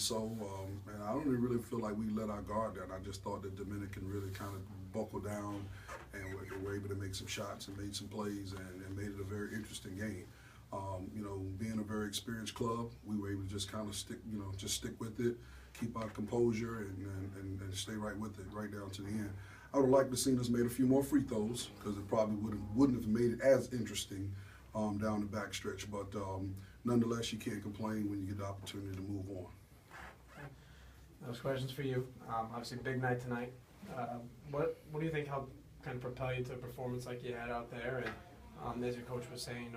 so. And I don't really feel like we let our guard down. I just thought that Dominican really kind of buckled down and were able to make some shots and made some plays and made it a very interesting game. Being a very experienced club, we were able to just kind of stick with it, keep our composure, and stay right with it right down to the end. I would have liked to have seen us made a few more free throws because it probably wouldn't have made it as interesting down the backstretch. But nonetheless, you can't complain when you get the opportunity to move on. Those questions for you. Obviously, big night tonight. What do you think helped kind of propel you to a performance like you had out there? And as your coach was saying,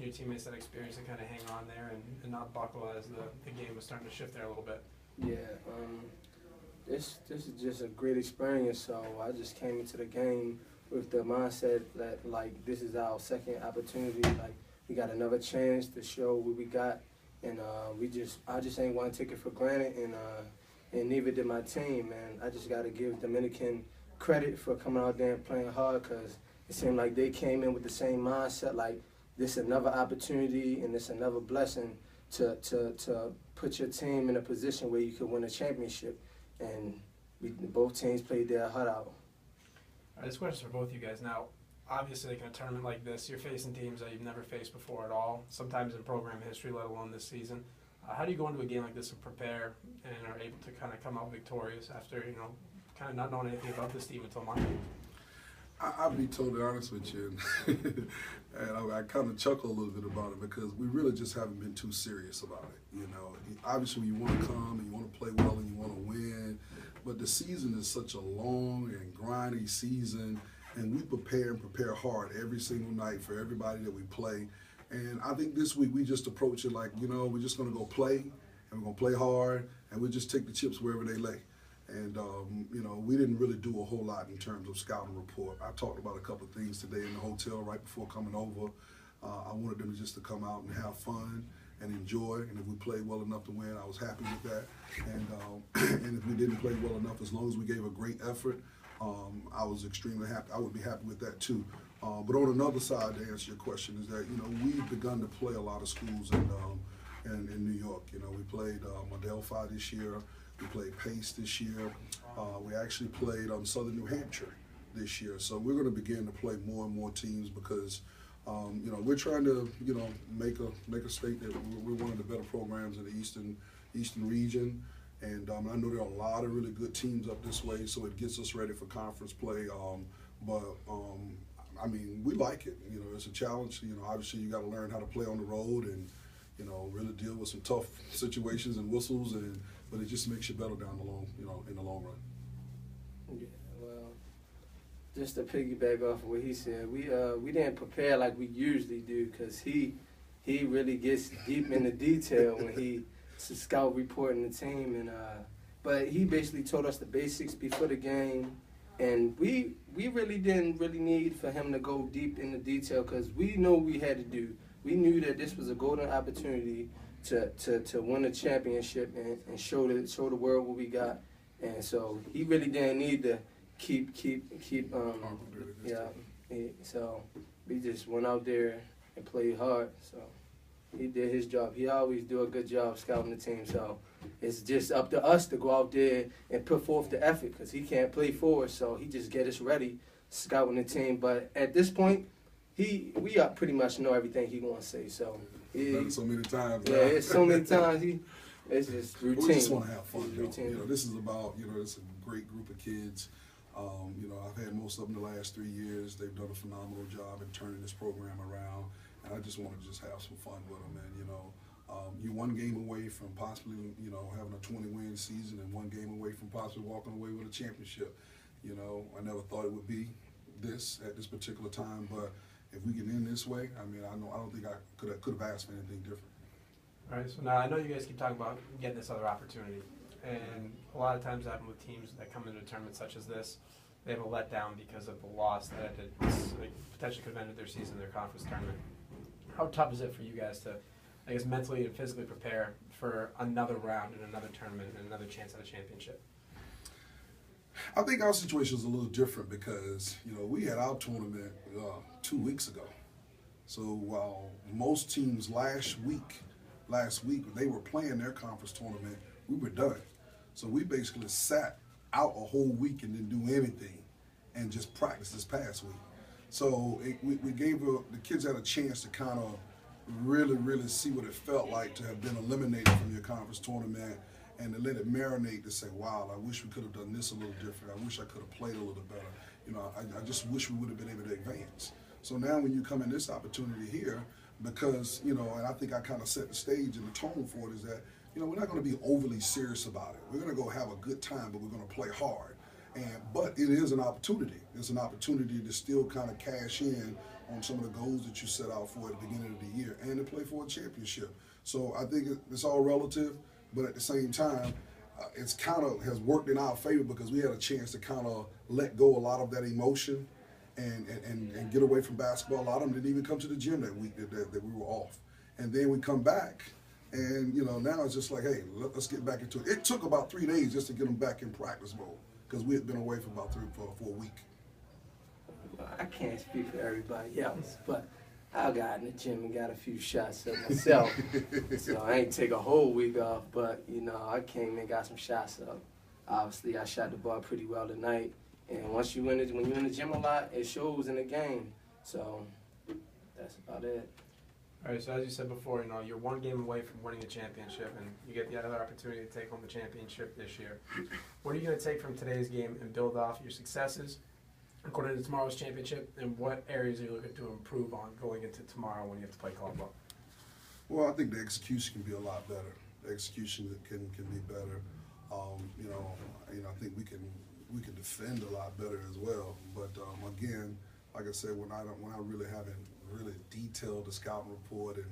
your teammates had experience to kind of hang on there and not buckle as the game was starting to shift there a little bit. Yeah, this is just a great experience. So I just came into the game with the mindset that like this is our second opportunity. Like we got another chance to show what we got, and I just ain't want to take it for granted, and neither did my team. And I just got to give Dominican credit for coming out there and playing hard because it seemed like they came in with the same mindset. Like this is another opportunity and it's another blessing to put your team in a position where you could win a championship. And both teams played their heart out. All right, this question's for both you guys. Now, obviously, like in a tournament like this, you're facing teams that you've never faced before at all, sometimes in program history, let alone this season. How do you go into a game like this and prepare and are able to kind of come out victorious after, kind of not knowing anything about this team until Monday? I'll be totally honest with you, and I kind of chuckle a little bit about it because we really just haven't been too serious about it. Obviously you want to come and you want to play well and you want to win, but the season is such a long and grindy season, and we prepare hard every single night for everybody that we play. And I think this week we just approach it like, we're just going to go play, and we're going to play hard, and we'll just take the chips wherever they lay. And, we didn't really do a whole lot in terms of scouting report. I talked about a couple of things today in the hotel right before coming over. I wanted them just to come out and have fun and enjoy. And if we played well enough to win, I was happy with that. And if we didn't play well enough, as long as we gave a great effort, I was extremely happy. I would be happy with that too. But on another side, to answer your question, is that, we've begun to play a lot of schools in New York. We played Adelphi this year. We played Pace this year. We actually played Southern New Hampshire this year. So we're going to begin to play more and more teams because, we're trying to, make a state that we're one of the better programs in the Eastern region. And I know there are a lot of really good teams up this way, so it gets us ready for conference play. We like it. It's a challenge. Obviously you got to learn how to play on the road and, really deal with some tough situations and whistles, but it just makes you better down in the long run. Yeah, well, just to piggyback off of what he said, we didn't prepare like we usually do because he really gets deep in the detail when he scout reporting the team, and but he basically told us the basics before the game, and we really didn't need for him to go deep in the detail because we know what we had to do. We knew that this was a golden opportunity to win a championship and show the world what we got, and so he really didn't need to keep so we just went out there and played hard. So he did his job. He always do a good job scouting the team. So it's just up to us to go out there and put forth the effort because he can't play forward. So he just get us ready scouting the team. But at this point, we pretty much know everything he gonna say. So so many times. Yeah, it's so many times. It's just routine. We just want to have fun. Routine. This is about it's a great group of kids. I've had most of them the last 3 years. They've done a phenomenal job in turning this program around, and I just want to just have some fun with them. And you're one game away from possibly having a 20-win season, and one game away from possibly walking away with a championship. I never thought it would be this at this particular time, but if we can end this way, I don't think I could have asked for anything different. All right, so now I know you guys keep talking about getting this other opportunity, and a lot of times that happens with teams that come into a tournament such as this. They have a letdown because of the loss that potentially could have ended their season in their conference tournament. How tough is it for you guys to, mentally and physically prepare for another round in another tournament and another chance at a championship? I think our situation is a little different because, we had our tournament 2 weeks ago. So while most teams last week, they were playing their conference tournament we were done. So we basically sat out a whole week and didn't do anything and just practiced this past week. So we gave the kids had a chance to kind of really see what it felt like to have been eliminated from your conference tournament and to let it marinate to say, wow, I wish we could have done this a little different. I wish I could have played a little better. You know, I just wish we would have been able to advance. So now when you come in this opportunity here, because, you know, and I think I kind of set the stage and the tone for it is that, you know, we're not going to be overly serious about it. We're going to go have a good time, but we're going to play hard. But it is an opportunity. It's an opportunity to still kind of cash in on some of the goals that you set out for at the beginning of the year and to play for a championship. So I think it's all relative, but at the same time, it's kind of has worked in our favor because we had a chance to kind of let go a lot of that emotion and get away from basketball. A lot of them didn't even come to the gym that week that we were off. And then we come back, and, you know, now it's just like, hey, let's get back into it. It took about 3 days just to get them back in practice mode because we had been away for about for a week. Well, I can't speak for everybody else, but I got in the gym and got a few shots up myself. So I ain't take a whole week off, but, you know, I came and got some shots up. Obviously, I shot the ball pretty well tonight. And once when you're in the gym a lot, it shows in the game. So that's about it. All right, so as you said before, you know, you're one game away from winning a championship, and you get the other opportunity to take home the championship this year. What are you going to take from today's game and build off your successes according to tomorrow's championship, and what areas are you looking to improve on going into tomorrow when you have to play Caldwell? Well, I think the execution can be a lot better. The execution can be better. You know, I think we can defend a lot better as well. But again, like I said, when I really haven't really detailed the scouting report and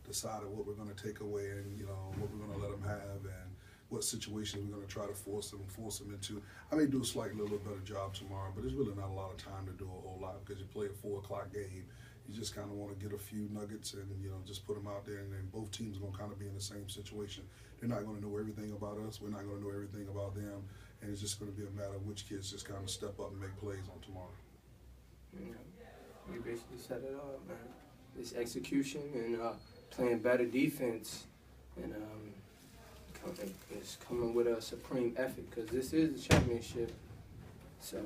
decided what we're going to take away and, you know, what we're going to let them have and what situations we're going to try to force them into. I may do a slightly little better job tomorrow, but there's really not a lot of time to do a whole lot because you play a 4 o'clock game. You just kind of want to get a few nuggets and, you know, just put them out there, and then both teams are going to kind of be in the same situation. They're not going to know everything about us. We're not going to know everything about them, and it's just going to be a matter of which kids just kind of step up and make plays on tomorrow. Yeah, you basically set it up, man. It's execution and playing better defense, and it's coming with a supreme effort because this is the championship. So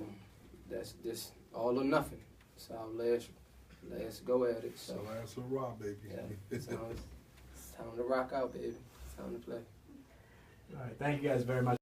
that's just all or nothing. So let's go at it. So last hurrah, baby. Yeah, so it's time to rock out, baby. It's time to play. All right, thank you guys very much.